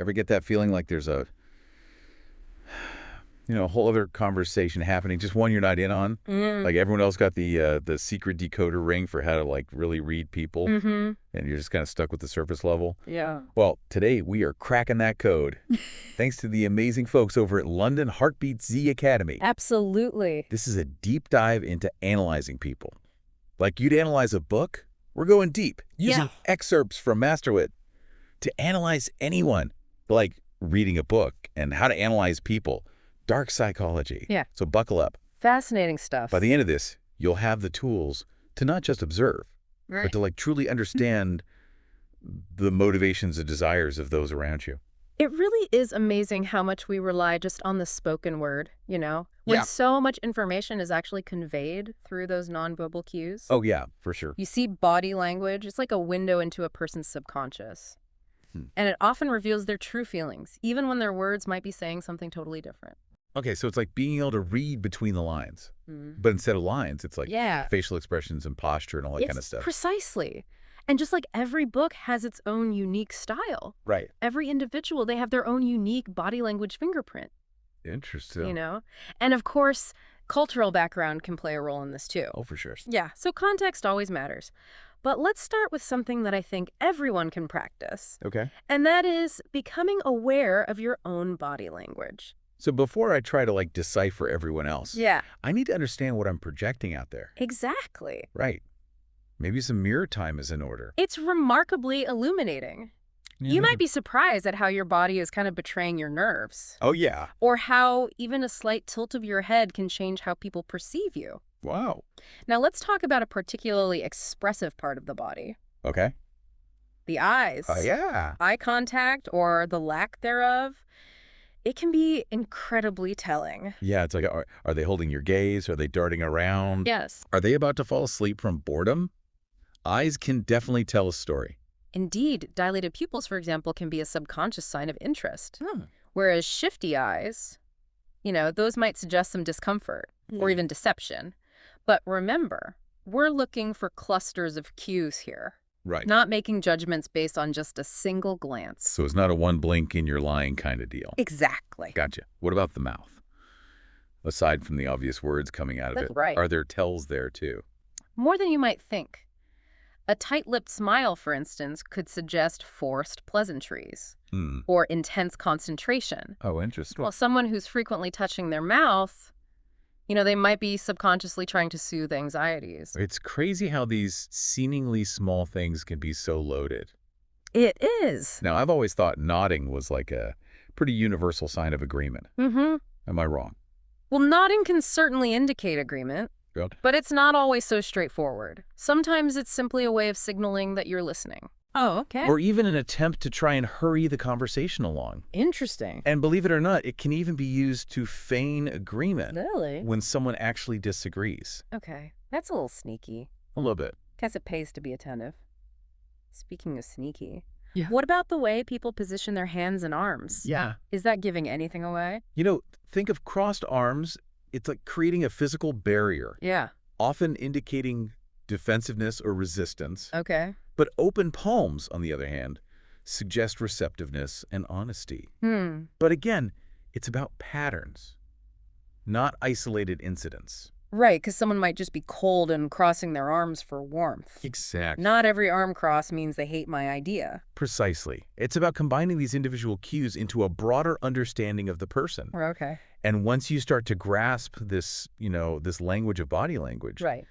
Ever get that feeling like there's a whole other conversation happening, just one you're not in on? Like everyone else got the secret decoder ring for how to like really read people, and you're just kind of stuck with the surface level. Yeah. Well, today we are cracking that code, thanks to the amazing folks over at London Heartbeat Z Academy. Absolutely. This is a deep dive into analyzing people. Like you'd analyze a book, we're going deep, using excerpts from Masterwit to analyze anyone. Like reading a book and how to analyze people. Dark psychology. Yeah. So buckle up. Fascinating stuff. By the end of this, you'll have the tools to not just observe, but to like truly understand the motivations and desires of those around you. It really is amazing how much we rely just on the spoken word, when so much information is actually conveyed through those nonverbal cues. Oh, yeah, for sure. You see body language, it's like a window into a person's subconscious. And it often reveals their true feelings, even when their words might be saying something totally different. Okay, so it's like being able to read between the lines. But instead of lines, it's like facial expressions and posture and all that kind of stuff. Precisely. And just like every book has its own unique style. Right. Every individual, they have their own unique body language fingerprint. Interesting. And of course, cultural background can play a role in this too. Oh, for sure. Yeah, so context always matters. But let's start with something that I think everyone can practice. Okay. And that is becoming aware of your own body language. So before I try to like decipher everyone else, I need to understand what I'm projecting out there. Exactly. Right. Maybe some mirror time is in order. It's remarkably illuminating. You might be surprised at how your body is kind of betraying your nerves. Oh, yeah. Or how even a slight tilt of your head can change how people perceive you. Wow. Now let's talk about a particularly expressive part of the body. Okay. The eyes. Oh, yeah. Eye contact or the lack thereof. It can be incredibly telling. Yeah, it's like, are they holding your gaze? Are they darting around? Yes. Are they about to fall asleep from boredom? Eyes can definitely tell a story. Indeed, dilated pupils, for example, can be a subconscious sign of interest. Whereas shifty eyes, those might suggest some discomfort or even deception. But remember, we're looking for clusters of cues here. Right. Not making judgments based on just a single glance. So it's not a one blink and you're lying kind of deal. Exactly. Gotcha. What about the mouth? Aside from the obvious words coming out of it, right. Are there tells there too? More than you might think. A tight-lipped smile, for instance, could suggest forced pleasantries or intense concentration. Oh, interesting. While someone who's frequently touching their mouth, they might be subconsciously trying to soothe anxieties. It's crazy how these seemingly small things can be so loaded. It is. Now, I've always thought nodding was like a pretty universal sign of agreement. Am I wrong? Well, nodding can certainly indicate agreement. Good. But it's not always so straightforward. Sometimes it's simply a way of signaling that you're listening. Oh, okay. Or even an attempt to try and hurry the conversation along. Interesting. And believe it or not, it can even be used to feign agreement. Really? When someone actually disagrees. Okay. That's a little sneaky. A little bit. Guess it pays to be attentive. Speaking of sneaky, Yeah. what about the way people position their hands and arms? Yeah. Is that giving anything away? Think of crossed arms. It's like creating a physical barrier. Yeah. Often indicating defensiveness or resistance. Okay. But open palms, on the other hand, suggest receptiveness and honesty. But again, it's about patterns, not isolated incidents. Right, because someone might just be cold and crossing their arms for warmth. Exactly. Not every arm cross means they hate my idea. Precisely. It's about combining these individual cues into a broader understanding of the person. Okay. And once you start to grasp this, this language of body language, Right.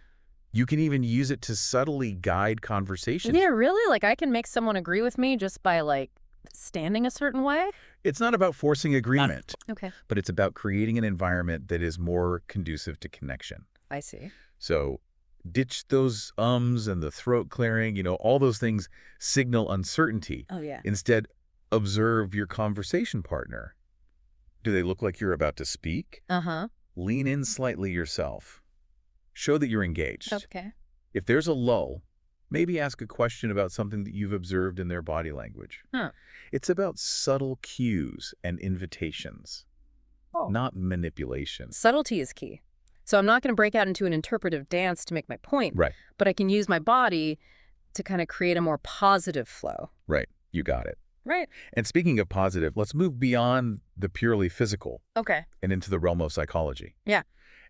you can even use it to subtly guide conversations. Yeah, really? Like I can make someone agree with me just by standing a certain way? It's not about forcing agreement, Okay. but it's about creating an environment that is more conducive to connection. I see. So ditch those ums and the throat clearing, all those things signal uncertainty. Oh, yeah. Instead, observe your conversation partner. Do they look like you're about to speak? Uh-huh. Lean in slightly yourself. Show that you're engaged. Okay. If there's a lull, maybe ask a question about something that you've observed in their body language. It's about subtle cues and invitations, not manipulation. Subtlety is key. So I'm not going to break out into an interpretive dance to make my point. Right. But I can use my body to kind of create a more positive flow. Right. You got it. Right. And speaking of positive, let's move beyond the purely physical Okay. and into the realm of psychology. Yeah.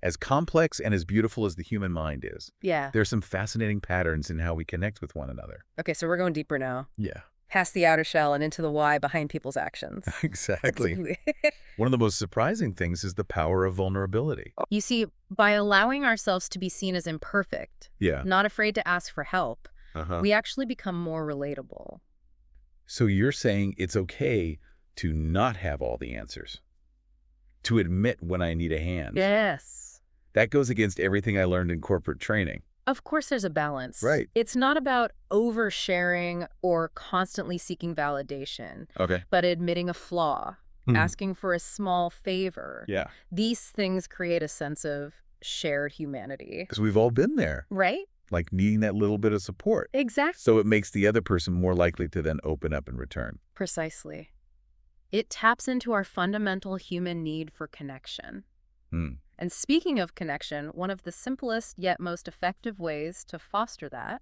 As complex and as beautiful as the human mind is, Yeah. there's some fascinating patterns in how we connect with one another. Okay, so we're going deeper now. Yeah, Past the outer shell and into the why behind people's actions. exactly. One of the most surprising things is the power of vulnerability. You see, by allowing ourselves to be seen as imperfect, Yeah. not afraid to ask for help, we actually become more relatable. So you're saying it's okay to not have all the answers, to admit when I need a hand. Yes. That goes against everything I learned in corporate training. Of course there's a balance. Right. It's not about oversharing or constantly seeking validation, Okay. but admitting a flaw, asking for a small favor. Yeah. These things create a sense of shared humanity. Because we've all been there, Right? like needing that little bit of support. Exactly. So it makes the other person more likely to then open up in return. Precisely. It taps into our fundamental human need for connection. And speaking of connection, one of the simplest yet most effective ways to foster that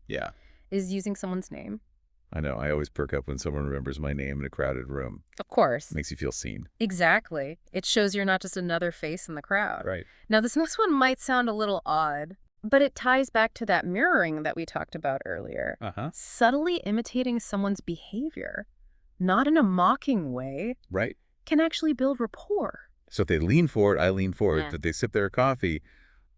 is using someone's name. I know. I always perk up when someone remembers my name in a crowded room. Of course. Makes you feel seen. Exactly. It shows you're not just another face in the crowd. Right. Now, this next one might sound a little odd, but it ties back to that mirroring that we talked about earlier. Subtly imitating someone's behavior, not in a mocking way, Right. can actually build rapport. So if they lean forward, I lean forward. Yeah. If they sip their coffee,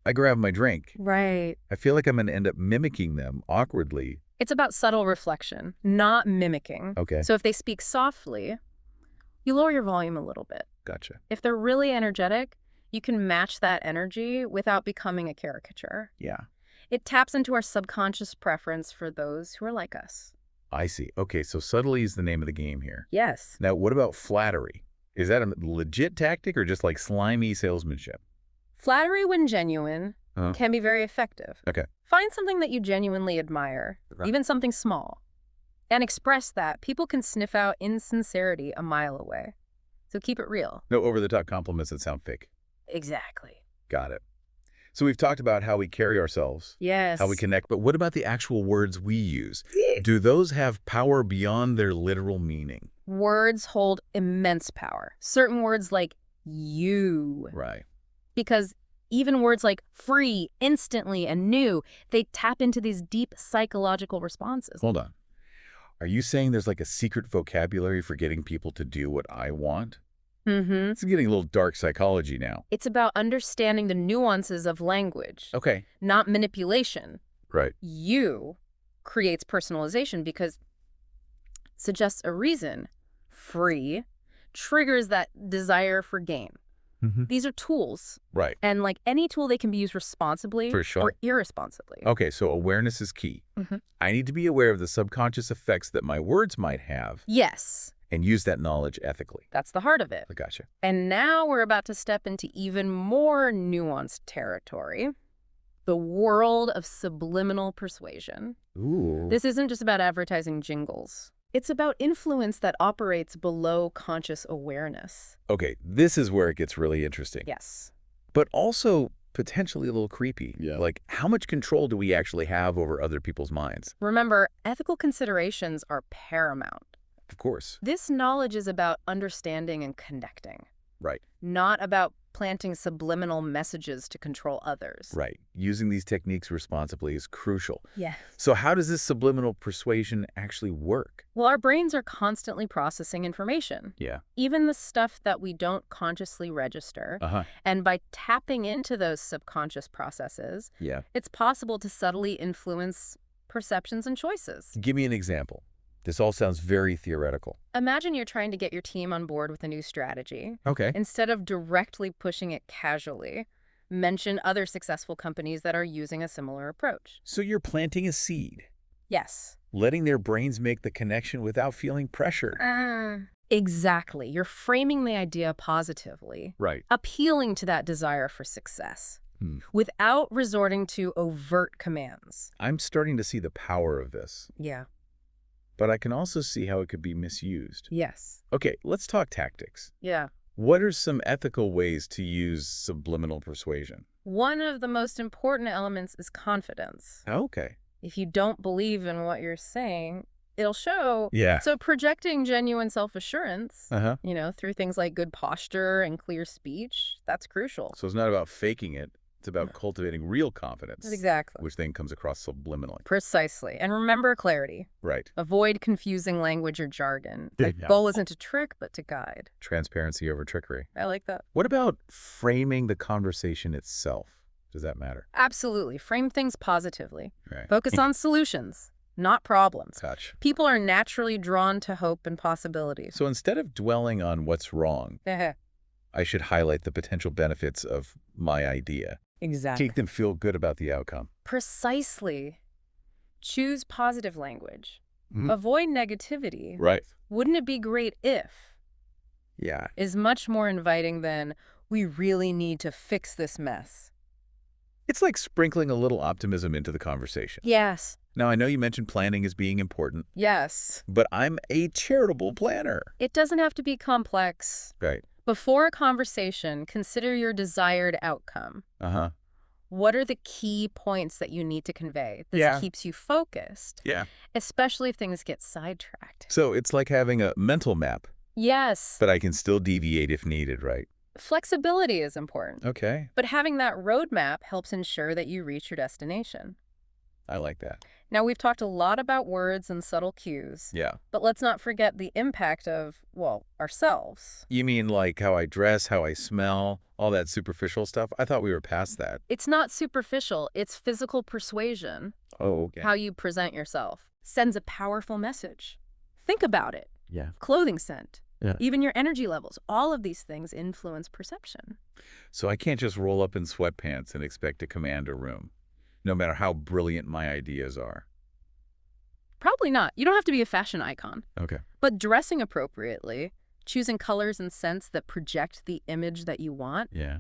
I grab my drink. Right. I feel like I'm going to end up mimicking them awkwardly. It's about subtle reflection, not mimicking. Okay. So if they speak softly, you lower your volume a little bit. Gotcha. If they're really energetic, you can match that energy without becoming a caricature. Yeah. It taps into our subconscious preference for those who are like us. I see. Okay, so subtlety is the name of the game here. Yes. Now, what about flattery? Is that a legit tactic or just like slimy salesmanship? Flattery, when genuine, can be very effective. Okay. Find something that you genuinely admire, even something small, and express that. People can sniff out insincerity a mile away. So keep it real. No over-the-top compliments that sound fake. Exactly. Got it. So we've talked about how we carry ourselves, Yes. how we connect, but what about the actual words we use? Do those have power beyond their literal meaning? Words hold immense power. Certain words like you. Right. Because even words like free, instantly, and new, they tap into these deep psychological responses. Hold on. Are you saying there's like a secret vocabulary for getting people to do what I want? It's getting a little dark psychology now. It's about understanding the nuances of language, Okay. not manipulation. Right. You creates personalization because it suggests a reason. Free triggers that desire for gain. These are tools. Right. And like any tool, they can be used responsibly For sure. or irresponsibly. Okay, so awareness is key. I need to be aware of the subconscious effects that my words might have Yes. and use that knowledge ethically. That's the heart of it. I gotcha. And now we're about to step into even more nuanced territory. The world of subliminal persuasion. Ooh. This isn't just about advertising jingles. It's about influence that operates below conscious awareness. Okay, this is where it gets really interesting. Yes. But also potentially a little creepy. Yeah. Like, how much control do we actually have over other people's minds? Remember, ethical considerations are paramount. Of course. This knowledge is about understanding and connecting, Right. not about planting subliminal messages to control others. Right. Using these techniques responsibly is crucial. Yeah. So how does this subliminal persuasion actually work? Well, our brains are constantly processing information, Yeah. even the stuff that we don't consciously register. And by tapping into those subconscious processes, Yeah. it's possible to subtly influence perceptions and choices. Give me an example. This all sounds very theoretical. Imagine you're trying to get your team on board with a new strategy. Okay. Instead of directly pushing it casually, mention other successful companies that are using a similar approach. So you're planting a seed, Yes. letting their brains make the connection without feeling pressured. Exactly. You're framing the idea positively, Right. appealing to that desire for success, without resorting to overt commands. I'm starting to see the power of this, Yeah. but I can also see how it could be misused. Yes. Okay, let's talk tactics. Yeah. What are some ethical ways to use subliminal persuasion? One of the most important elements is confidence. Okay. If you don't believe in what you're saying, it'll show. Yeah. So projecting genuine self-assurance, Uh-huh. through things like good posture and clear speech, that's crucial. So it's not about faking it. It's about cultivating real confidence. Exactly. Which then comes across subliminally. Precisely. And remember clarity. Right. Avoid confusing language or jargon. The Yeah. goal isn't to trick, but to guide. Transparency over trickery. I like that. What about framing the conversation itself? Does that matter? Absolutely. Frame things positively. Right. Focus on solutions, not problems. Touch. People are naturally drawn to hope and possibilities. So instead of dwelling on what's wrong, I should highlight the potential benefits of my idea. Exactly. Make them feel good about the outcome. Precisely. Choose positive language. Mhm. Avoid negativity. Right. Wouldn't it be great if Yeah. is much more inviting than we really need to fix this mess. It's like sprinkling a little optimism into the conversation. Yes. Now, I know you mentioned planning as being important, Yes. but I'm a charitable planner. It doesn't have to be complex. Right. Before a conversation, consider your desired outcome. Uh-huh. What are the key points that you need to convey? This Yeah. keeps you focused, Yeah. especially if things get sidetracked. So it's like having a mental map, Yes. but I can still deviate if needed, right? Flexibility is important, Okay. but having that roadmap helps ensure that you reach your destination. I like that. Now, we've talked a lot about words and subtle cues, Yeah. but let's not forget the impact of, well, ourselves. You mean like how I dress, how I smell, all that superficial stuff? I thought we were past that. It's not superficial, it's physical persuasion. Oh, okay. How you present yourself sends a powerful message. Think about it. Yeah. Clothing scent, Yeah. even your energy levels, all of these things influence perception. So I can't just roll up in sweatpants and expect to command a room, no matter how brilliant my ideas are. Probably not. You don't have to be a fashion icon. Okay. But dressing appropriately, choosing colors and scents that project the image that you want, Yeah.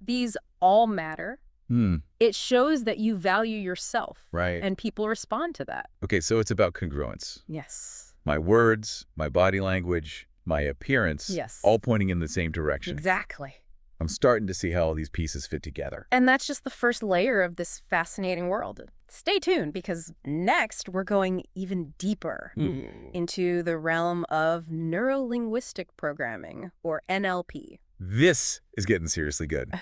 these all matter. Hmm. It shows that you value yourself. Right. And people respond to that. Okay, so it's about congruence. Yes. My words, my body language, my appearance, Yes. all pointing in the same direction. Exactly. I'm starting to see how all these pieces fit together. And that's just the first layer of this fascinating world. Stay tuned, because next we're going even deeper into the realm of neuro-linguistic programming, or NLP. This is getting seriously good.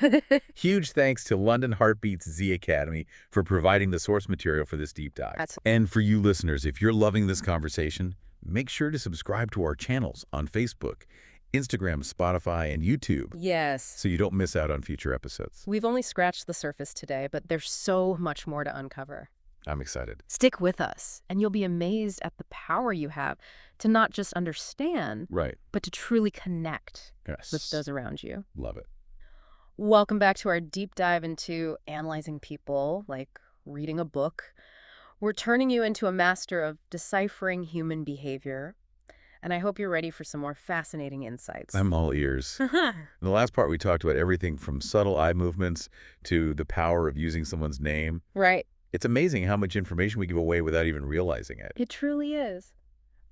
Huge thanks to London Heartbeat's Z Academy for providing the source material for this deep dive. And for you listeners, if you're loving this conversation, make sure to subscribe to our channels on Facebook, Instagram, Spotify, and YouTube. Yes. So you don't miss out on future episodes. We've only scratched the surface today, but there's so much more to uncover. I'm excited. Stick with us, and you'll be amazed at the power you have to not just understand, Right. but to truly connect Yes. with those around you. Love it. Welcome back to our deep dive into analyzing people, like reading a book. We're turning you into a master of deciphering human behavior, and I hope you're ready for some more fascinating insights. I'm all ears. In the last part, we talked about everything from subtle eye movements to the power of using someone's name. Right. It's amazing how much information we give away without even realizing it. It truly is.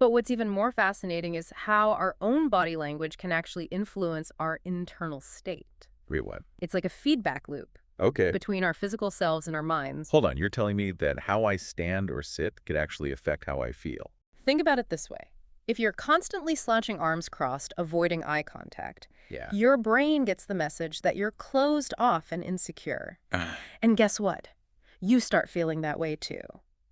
But what's even more fascinating is how our own body language can actually influence our internal state. Wait, what? It's like a feedback loop Okay. between our physical selves and our minds. Hold on. You're telling me that how I stand or sit could actually affect how I feel? Think about it this way. If you're constantly slouching arms crossed, avoiding eye contact, Yeah. your brain gets the message that you're closed off and insecure. And guess what? You start feeling that way too.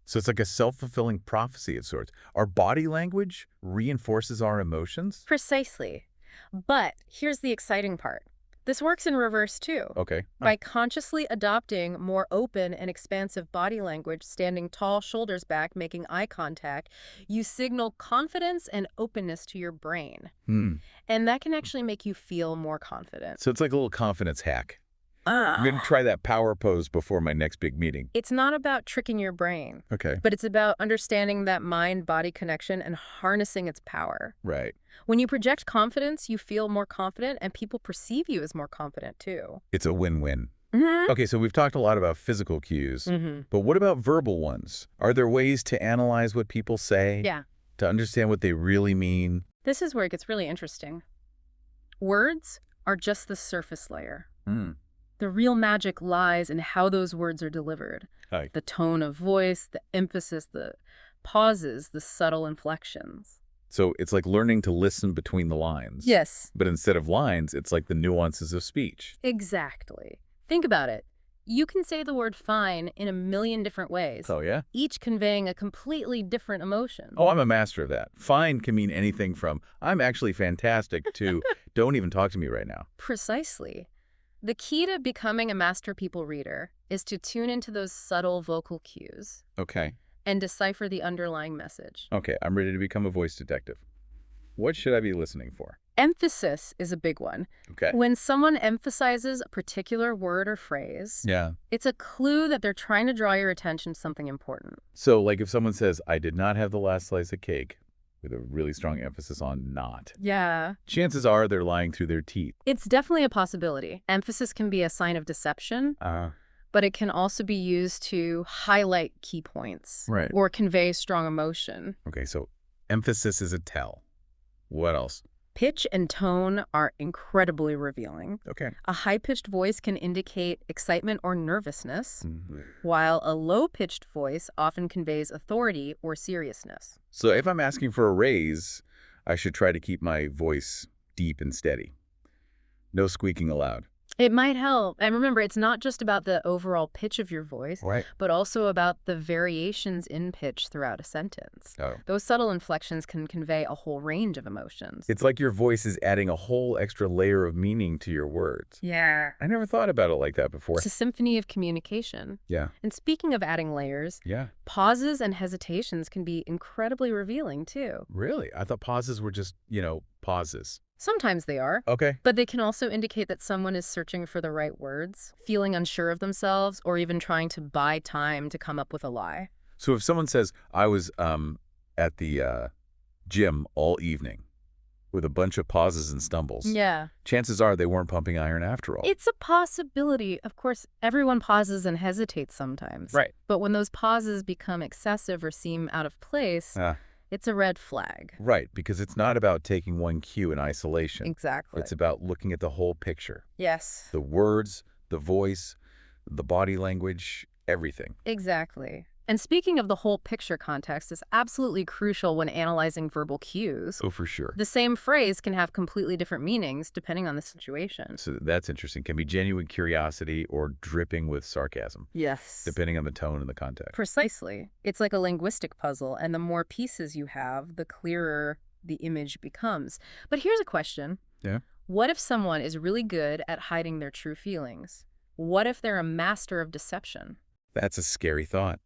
So it's like a self-fulfilling prophecy of sorts. Our body language reinforces our emotions? Precisely. But here's the exciting part. This works in reverse too. Okay. By consciously adopting more open and expansive body language, standing tall, shoulders back, making eye contact, you signal confidence and openness to your brain. And that can actually make you feel more confident. So it's like a little confidence hack. I'm going to try that power pose before my next big meeting. It's not about tricking your brain, Okay. but it's about understanding that mind-body connection and harnessing its power. Right. When you project confidence, you feel more confident, and people perceive you as more confident too. It's a win-win. Okay, so we've talked a lot about physical cues, but what about verbal ones? Are there ways to analyze what people say? Yeah. To understand what they really mean? This is where it gets really interesting. Words are just the surface layer. The real magic lies in how those words are delivered. Hi. The tone of voice, the emphasis, the pauses, the subtle inflections. So it's like learning to listen between the lines. Yes. But instead of lines, it's like the nuances of speech. Exactly. Think about it. You can say the word fine in a million different ways. Oh, yeah? Each conveying a completely different emotion. Oh, I'm a master of that. Fine can mean anything from, I'm actually fantastic, to, don't even talk to me right now. Precisely. The key to becoming a master people reader is to tune into those subtle vocal cues Okay. and decipher the underlying message. Okay, I'm ready to become a voice detective. What should I be listening for? Emphasis is a big one. Okay. When someone emphasizes a particular word or phrase, Yeah. it's a clue that they're trying to draw your attention to something important. So, like if someone says, I did not have the last slice of cake, with a really strong emphasis on not, Yeah. chances are they're lying through their teeth. It's definitely a possibility. Emphasis can be a sign of deception, but it can also be used to highlight key points. Right. Or convey strong emotion. Okay, so emphasis is a tell. What else? Pitch and tone are incredibly revealing. Okay. A high-pitched voice can indicate excitement or nervousness, Mm-hmm. while a low-pitched voice often conveys authority or seriousness. So if I'm asking for a raise, I should try to keep my voice deep and steady. No squeaking allowed. It might help. And remember, it's not just about the overall pitch of your voice, Right. but also about the variations in pitch throughout a sentence. Oh. Those subtle inflections can convey a whole range of emotions. It's like your voice is adding a whole extra layer of meaning to your words. Yeah. I never thought about it like that before. It's a symphony of communication. Yeah. And speaking of adding layers, Yeah. pauses and hesitations can be incredibly revealing, too. Really? I thought pauses were just, pauses. Sometimes they are. Okay. But they can also indicate that someone is searching for the right words, feeling unsure of themselves, or even trying to buy time to come up with a lie. So if someone says, I was at the gym all evening with a bunch of pauses and stumbles, Yeah. chances are they weren't pumping iron after all. It's a possibility. Of course, everyone pauses and hesitates sometimes. Right. But when those pauses become excessive or seem out of place, it's a red flag. Right, because it's not about taking one cue in isolation. Exactly. It's about looking at the whole picture. Yes. The words, the voice, the body language, everything. Exactly. And speaking of the whole picture context is absolutely crucial when analyzing verbal cues. Oh, for sure. The same phrase can have completely different meanings depending on the situation. So that's interesting. Can be genuine curiosity or dripping with sarcasm, Yes. depending on the tone and the context. Precisely. It's like a linguistic puzzle, and the more pieces you have, the clearer the image becomes. But here's a question. Yeah. What if someone is really good at hiding their true feelings? What if they're a master of deception? That's a scary thought.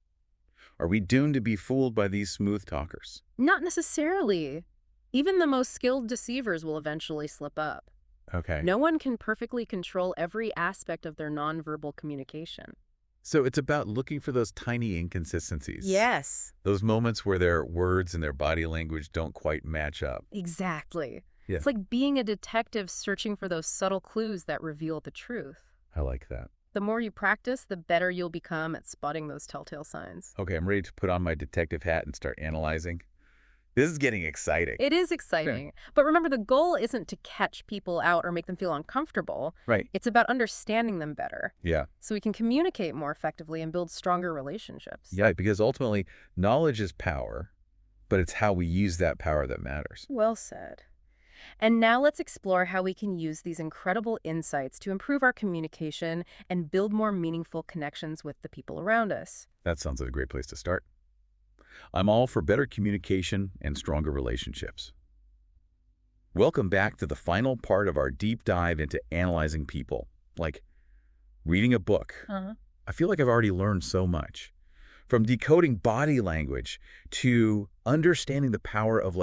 Are we doomed to be fooled by these smooth talkers? Not necessarily. Even the most skilled deceivers will eventually slip up. Okay. No one can perfectly control every aspect of their nonverbal communication. So it's about looking for those tiny inconsistencies. Yes. Those moments where their words and their body language don't quite match up. Exactly. Yeah. It's like being a detective searching for those subtle clues that reveal the truth. I like that. The more you practice, the better you'll become at spotting those telltale signs. Okay, I'm ready to put on my detective hat and start analyzing. This is getting exciting. It is exciting. But remember, the goal isn't to catch people out or make them feel uncomfortable. Right. It's about understanding them better. Yeah. So we can communicate more effectively and build stronger relationships. Yeah, because ultimately, knowledge is power, but it's how we use that power that matters. Well said. And now let's explore how we can use these incredible insights to improve our communication and build more meaningful connections with the people around us. That sounds like a great place to start. I'm all for better communication and stronger relationships. Welcome back to the final part of our deep dive into analyzing people, like reading a book. I feel like I've already learned so much. From decoding body language to understanding the power of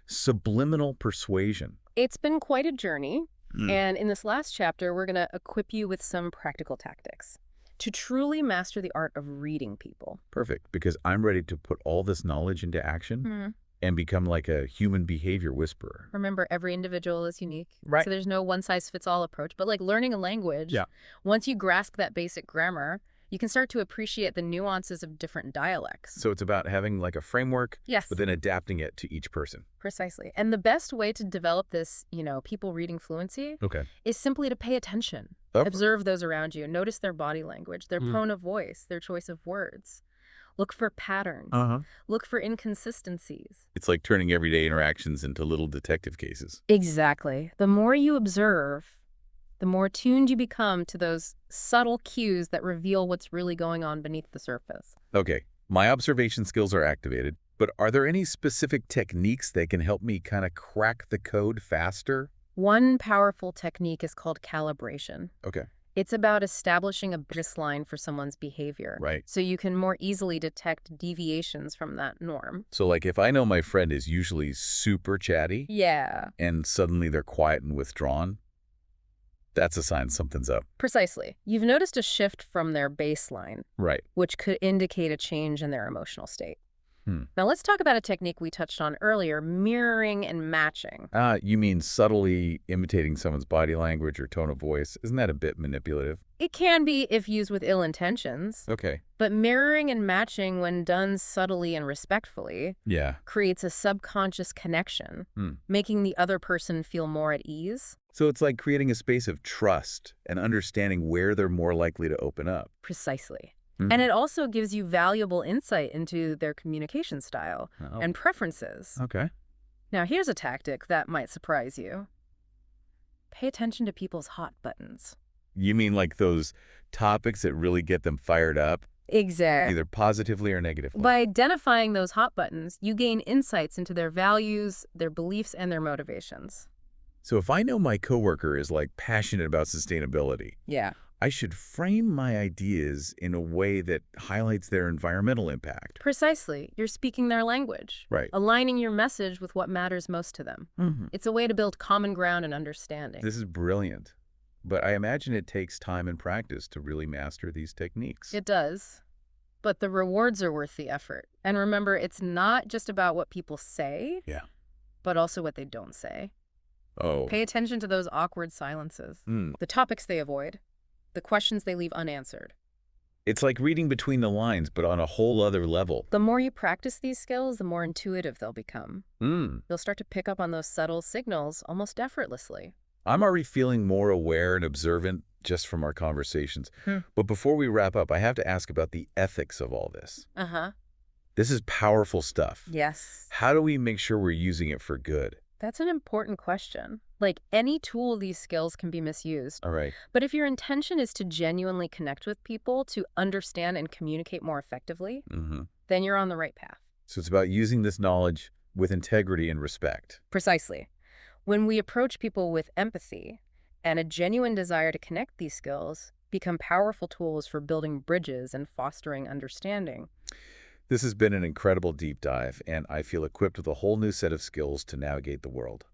subliminal persuasion. It's been quite a journey, and in this last chapter, we're going to equip you with some practical tactics to truly master the art of reading people. Perfect, because I'm ready to put all this knowledge into action and become like a human behavior whisperer. Remember, every individual is unique. Right. So there's no one-size-fits-all approach, but like learning a language, once you grasp that basic grammar, you can start to appreciate the nuances of different dialects. So it's about having a framework, Yes. but then adapting it to each person. Precisely. And the best way to develop this, people reading fluency Okay. is simply to pay attention. Observe those around you. Notice their body language, their tone of voice, their choice of words. Look for patterns. Look for inconsistencies. It's like turning everyday interactions into little detective cases. Exactly. The more you observe, the more tuned you become to those subtle cues that reveal what's really going on beneath the surface. Okay, my observation skills are activated, but are there any specific techniques that can help me kind of crack the code faster? One powerful technique is called calibration. Okay. It's about establishing a baseline for someone's behavior. Right. So you can more easily detect deviations from that norm. So like if I know my friend is usually super chatty Yeah. and suddenly they're quiet and withdrawn, that's a sign something's up. Precisely. You've noticed a shift from their baseline, Right. which could indicate a change in their emotional state. Now let's talk about a technique we touched on earlier, mirroring and matching. You mean subtly imitating someone's body language or tone of voice? Isn't that a bit manipulative? It can be if used with ill intentions. Okay. But mirroring and matching, when done subtly and respectfully, creates a subconscious connection, making the other person feel more at ease. So it's like creating a space of trust and understanding where they're more likely to open up. Precisely. And it also gives you valuable insight into their communication style and preferences. Okay. Now, here's a tactic that might surprise you. Pay attention to people's hot buttons. You mean like those topics that really get them fired up? Exactly. Either positively or negatively. By identifying those hot buttons, you gain insights into their values, their beliefs, and their motivations. So if I know my coworker is like passionate about sustainability, I should frame my ideas in a way that highlights their environmental impact. Precisely. You're speaking their language. Right. Aligning your message with what matters most to them. It's a way to build common ground and understanding. This is brilliant. But I imagine it takes time and practice to really master these techniques. It does. But the rewards are worth the effort. And remember, it's not just about what people say, but also what they don't say. Pay attention to those awkward silences, the topics they avoid, the questions they leave unanswered. It's like reading between the lines, but on a whole other level. The more you practice these skills, the more intuitive they'll become. You'll start to pick up on those subtle signals almost effortlessly. I'm already feeling more aware and observant just from our conversations. But before we wrap up, I have to ask about the ethics of all this. This is powerful stuff. Yes. How do we make sure we're using it for good? That's an important question. Like any tool, these skills can be misused. All right. But if your intention is to genuinely connect with people, to understand and communicate more effectively, then you're on the right path. So it's about using this knowledge with integrity and respect. Precisely. When we approach people with empathy and a genuine desire to connect, these skills become powerful tools for building bridges and fostering understanding. This has been an incredible deep dive, and I feel equipped with a whole new set of skills to navigate the world.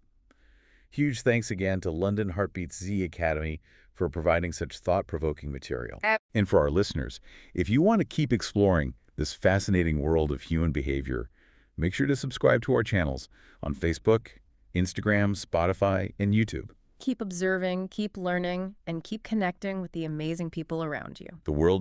Huge thanks again to London Heartbeat's Z Academy for providing such thought-provoking material. And for our listeners, if you want to keep exploring this fascinating world of human behavior, make sure to subscribe to our channels on Facebook, Instagram, Spotify, and YouTube. Keep observing, keep learning, and keep connecting with the amazing people around you. The world is